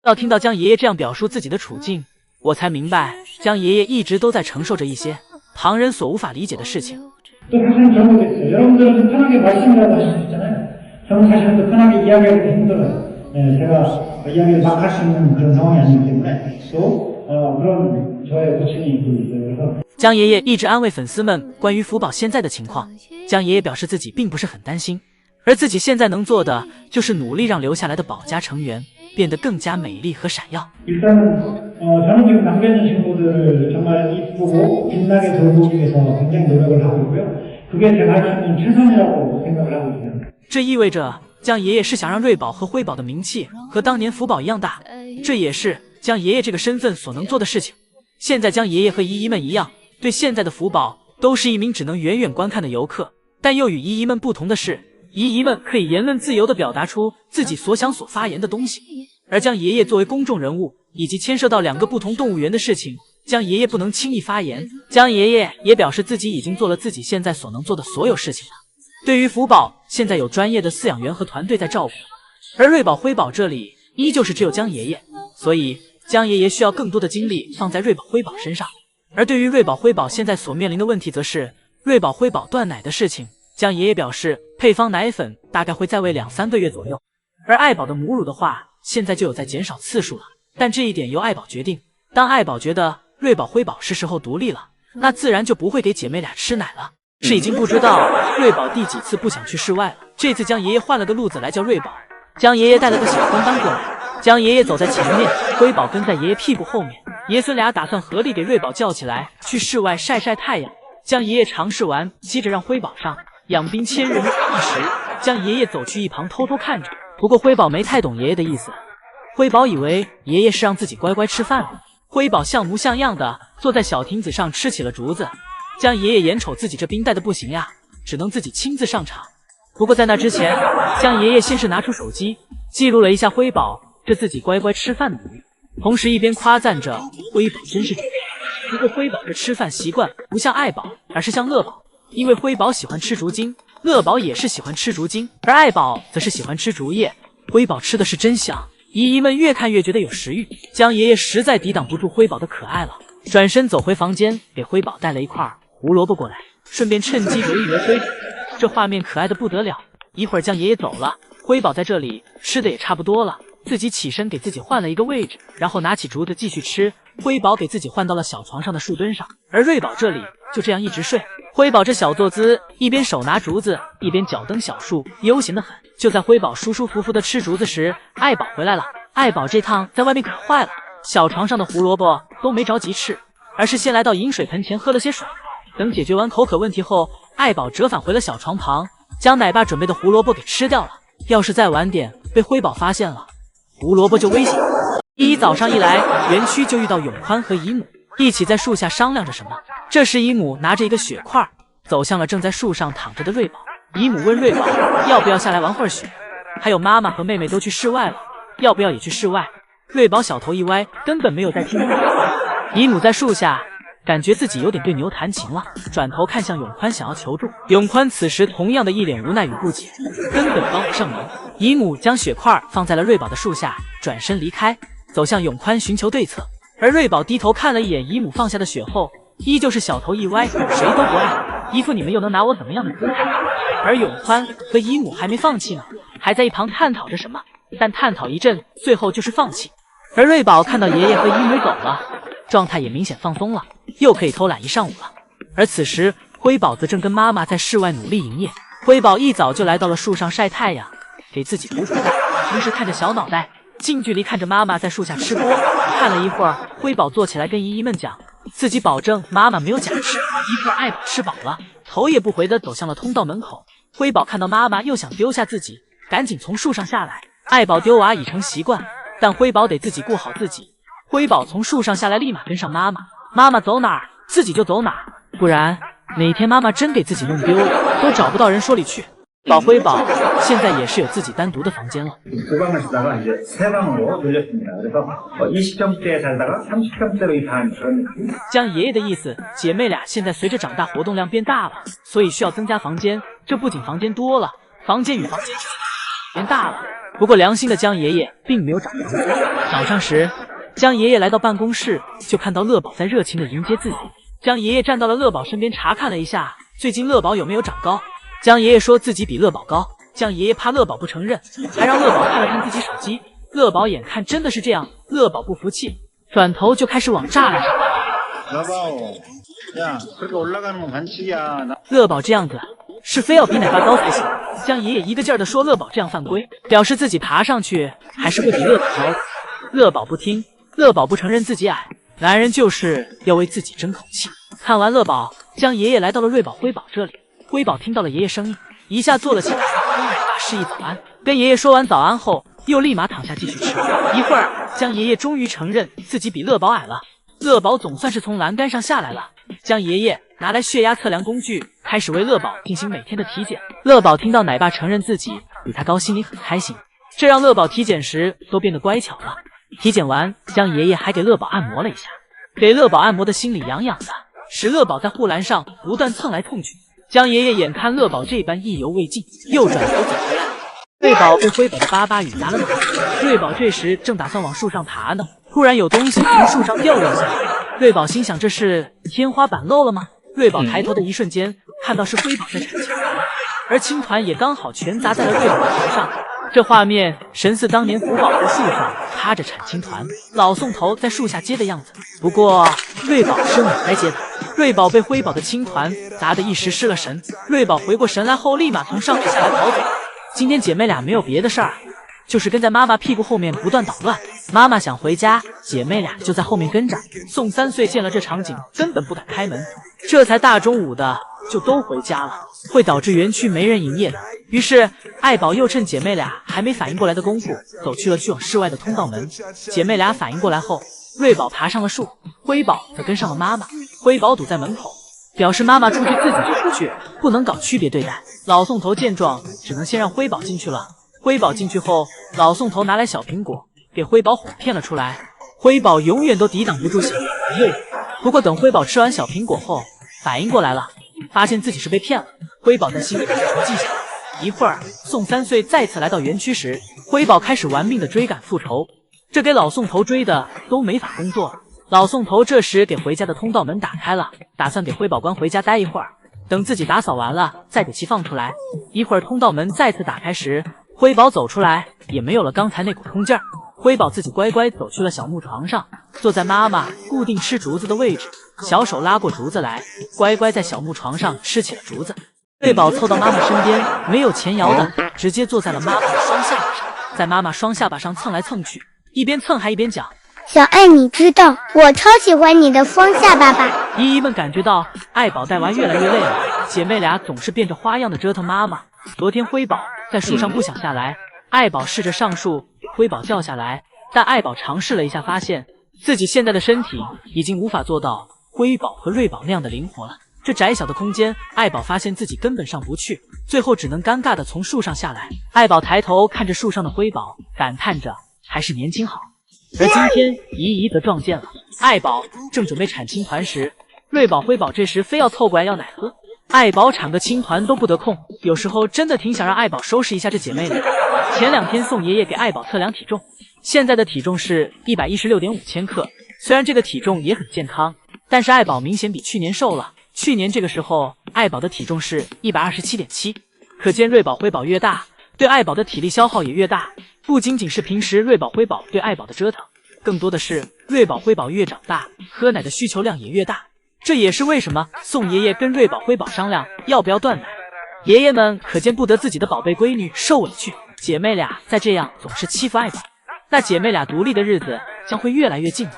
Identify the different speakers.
Speaker 1: 要听到江爷爷这样表述自己的处境，我才明白江爷爷一直都在承受着一些旁人所无法理解的事情。
Speaker 2: 또 사실은 잘못했어요. 여러분들은 편하게 말씀이라고 하실 수 있잖아요. 저는 사실은 또 편하게 이야기하기가 힘들어요. 제가 이야기를 막 할 수 있는 그런 상황이 아니기 때문에 또 그런 저의 고충이 있어요.
Speaker 1: 江爷爷一直安慰粉丝们关于福宝现在的情况。江爷爷表示自己并不是很担心，而自己现在能做的就是努力让留下来的宝家成员变得更加美丽和闪耀。
Speaker 2: 일단은 저는 지금 남겨진 친구들을 정말 이쁘고 빛나게 돌보기 위해서 굉장히 노력을 하고 있고요. 그게 제가 할 수 있는 최선이라고 생각을 하고 있습니다.
Speaker 1: 这意味着江爷爷是想让瑞宝和辉宝的名气和当年福宝一样大，这也是江爷爷这个身份所能做的事情。现在江爷爷和姨姨们一样，对现在的福宝都是一名只能远远观看的游客，但又与姨姨们不同的是，姨姨们可以言论自由地表达出自己所想所发言的东西，而江爷爷作为公众人物，以及牵涉到2个不同动物园的事情，江爷爷不能轻易发言。江爷爷也表示自己已经做了自己现在所能做的所有事情了。对于福宝，现在有专业的饲养员和团队在照顾，而瑞宝、辉宝这里依旧是只有江爷爷，所以江爷爷需要更多的精力放在瑞宝、辉宝身上。而对于瑞宝、辉宝现在所面临的问题，则是瑞宝、辉宝断奶的事情。江爷爷表示，配方奶粉大概会再喂2-3个月左右，而爱宝的母乳的话，现在就有在减少次数了，但这一点由爱宝决定。当爱宝觉得瑞宝、辉宝是时候独立了，那自然就不会给姐妹俩吃奶了。是已经不知道瑞宝第几次不想去室外了。这次江爷爷换了个路子来叫瑞宝，江爷爷带了个小跟班过来，江爷爷走在前面，辉宝跟在爷爷屁股后面。爷孙俩打算合力给瑞宝叫起来，去室外晒晒太阳。江爷爷尝试完，接着让辉宝上，养兵千日，一时，江爷爷走去一旁偷偷看着。不过辉宝没太懂爷爷的意思，辉宝以为爷爷是让自己乖乖吃饭的。辉宝像模像样的坐在小亭子上吃起了竹子。江爷爷眼瞅自己这兵带的不行呀，只能自己亲自上场。不过在那之前，江爷爷先是拿出手机记录了一下辉宝这自己乖乖吃饭的模样，同时一边夸赞着辉宝真是不过辉宝这吃饭习惯不像爱宝，而是像乐宝，因为辉宝喜欢吃竹筋，乐宝也是喜欢吃竹筋，而爱宝则是喜欢吃竹叶。辉宝吃的是真香，姨姨们越看越觉得有食欲。江爷爷实在抵挡不住辉宝的可爱了，转身走回房间，给辉宝带了一块胡萝卜过来，顺便趁机揉一揉辉宝。这画面可爱的不得了。一会儿江爷爷走了，辉宝在这里吃的也差不多了，自己起身给自己换了一个位置，然后拿起竹子继续吃。辉宝给自己换到了小床上的树墩上，而瑞宝这里就这样一直睡。辉宝这小坐姿，一边手拿竹子，一边脚蹬小树，悠闲的很。就在辉宝舒舒服服的吃竹子时，爱宝回来了。爱宝这趟在外面可坏了，小床上的胡萝卜都没着急吃，而是先来到饮水盆前喝了些水。等解决完口渴问题后，爱宝折返回了小床旁，将奶爸准备的胡萝卜给吃掉了。要是再晚点被辉宝发现了，胡萝卜就危险。依依早上一来，园区就遇到永宽和姨母一起在树下商量着什么。这时姨母拿着一个雪块走向了正在树上躺着的瑞宝。姨母问瑞宝要不要下来玩会儿雪，还有妈妈和妹妹都去室外了，要不要也去室外。瑞宝小头一歪，根本没有在听姨母在树下感觉自己有点对牛弹琴了，转头看向永宽想要求助。永宽此时同样的一脸无奈与不解，根本帮不上忙。姨母将雪块放在了瑞宝的树下，转身离开，走向永宽寻求对策。而瑞宝低头看了一眼姨母放下的雪后，依旧是小头一歪，谁都不爱，一副你们又能拿我怎么样的姿态。而永宽和姨母还没放弃呢，还在一旁探讨着什么，但探讨一阵，最后就是放弃。而瑞宝看到爷爷和姨母走了，状态也明显放松了，又可以偷懒一上午了。而此时辉宝则正跟妈妈在室外努力营业。辉宝一早就来到了树上晒太阳，给自己补补钙，同时看着小脑袋，近距离看着妈妈在树下吃播。看了一会儿，辉宝坐起来跟姨姨们讲，自己保证妈妈没有假吃。一会儿爱宝吃饱了，头也不回的走向了通道门口。辉宝看到妈妈又想丢下自己，赶紧从树上下来。爱宝丢娃已成习惯，但辉宝得自己顾好自己。辉宝从树上下来，立马跟上妈妈，妈妈走哪儿自己就走哪儿，不然哪天妈妈真给自己弄丢了，都找不到人说理去。宝辉宝现在也是有自己单独的房间了。
Speaker 2: 5방을 쓰다가 이제 3방으로 늘렸습니다. 그래서 20평대에 살다가 30평대로 이사한 그런 느낌.
Speaker 1: 江爷爷的意思，姐妹俩现在随着长大活动量变大了，所以需要增加房间。这不仅房间多了，房间与房间之间变大了。不过良心的江爷爷并没有长高。早上时，江爷爷来到办公室，就看到乐宝在热情地迎接自己。江爷爷站到了乐宝身边，查看了一下最近乐宝有没有长高。江爷爷说自己比乐宝高。江爷爷怕乐宝不承认，还让乐宝看了看自己手机。乐宝眼看真的是这样，乐宝不服气，转头就开始往栅栏上爬。乐宝这样子是非要比奶爸高才行。江爷爷一个劲儿地说乐宝这样犯规，表示自己爬上去还是会比乐宝高的。乐宝不听，乐宝不承认自己矮，男人就是要为自己争口气。看完乐宝，江爷爷来到了瑞宝辉宝这里。辉宝听到了爷爷声音，一下坐了起来，跟奶爸示意早安。跟爷爷说完早安后，又立马躺下继续吃。一会儿，江爷爷终于承认自己比乐宝矮了。乐宝总算是从栏杆上下来了。江爷爷拿来血压测量工具，开始为乐宝进行每天的体检。乐宝听到奶爸承认自己比他高，心里很开心，这让乐宝体检时都变得乖巧了。体检完，江爷爷还给乐宝按摩了一下，给乐宝按摩的心里痒痒的，使乐宝在护栏上不断蹭来蹭去。江爷爷眼看乐宝这般意犹未尽，又转头走回来。瑞宝被辉宝的巴巴雨砸了脑袋。瑞宝这时正打算往树上爬呢，突然有东西从树上掉落下来。瑞宝心想这是天花板漏了吗？瑞宝抬头的一瞬间，看到是辉宝在产青团，而青团也刚好全砸在了瑞宝的头上。这画面神似当年福宝在树上趴着产青团，老宋头在树下接的样子。不过瑞宝是脑袋接的，瑞宝被辉宝的青团砸得一时失了神。瑞宝回过神来后，立马从上面下来逃走。今天姐妹俩没有别的事儿，就是跟在妈妈屁股后面不断捣乱。妈妈想回家，姐妹俩就在后面跟着。宋3岁见了这场景，根本不敢开门，这才大中午的就都回家了，会导致园区没人营业的。于是爱宝又趁姐妹俩还没反应过来的功夫，走去了去往室外的通道门。姐妹俩反应过来后，瑞宝爬上了树，辉宝则跟上了妈妈。辉宝堵在门口，表示妈妈出去自己就出去，不能搞区别对待。老宋头见状，只能先让辉宝进去了。辉宝进去后，老宋头拿来小苹果给辉宝哄骗了出来。辉宝永远都抵挡不住小苹果的诱惑。不过等辉宝吃完小苹果后，反应过来了，发现自己是被骗了。辉宝在心里记下来。一会儿，宋3岁再次来到园区时，辉宝开始玩命的追赶复仇，这给老宋头追的都没法工作了。老宋头这时给回家的通道门打开了，打算给辉宝关回家待一会儿，等自己打扫完了再给其放出来。一会儿通道门再次打开时，辉宝走出来也没有了刚才那股冲劲儿。辉宝自己乖乖走去了小木床上，坐在妈妈固定吃竹子的位置，小手拉过竹子来，乖乖在小木床上吃起了竹子。瑞宝凑到妈妈身边，没有前摇的，直接坐在了妈妈的双下巴上，在妈妈双下巴上蹭来蹭去，一边蹭还一边讲：
Speaker 3: 小爱，你知道我超喜欢你的双下巴吧？
Speaker 1: 姨姨们感觉到爱宝带娃越来越累了，姐妹俩总是变着花样的折腾妈妈。昨天辉宝在树上不想下来，爱宝试着上树给辉宝叫下来，但爱宝尝试了一下，发现自己现在的身体已经无法做到辉宝和瑞宝那样的灵活了。这窄小的空间，爱宝发现自己根本上不去，最后只能尴尬的从树上下来。爱宝抬头看着树上的辉宝，感叹着还是年轻好。而今天姨姨则撞见了爱宝正准备产青团时，瑞宝辉宝这时非要凑过来要奶喝。爱宝产个青团都不得空，有时候真的挺想让爱宝收拾一下这姐妹俩。前2天宋爷爷给爱宝测量体重，现在的体重是116.5千克，虽然这个体重也很健康，但是爱宝明显比去年瘦了。去年这个时候爱宝的体重是127.7，可见瑞宝辉宝越大，对爱宝的体力消耗也越大。不仅仅是平时瑞宝辉宝对爱宝的折腾，更多的是瑞宝辉宝越长大，喝奶的需求量也越大。这也是为什么宋爷爷跟瑞宝辉宝商量要不要断奶。爷爷们可见不得自己的宝贝闺女受委屈，姐妹俩再这样总是欺负爱宝，那姐妹俩独立的日子将会越来越近了。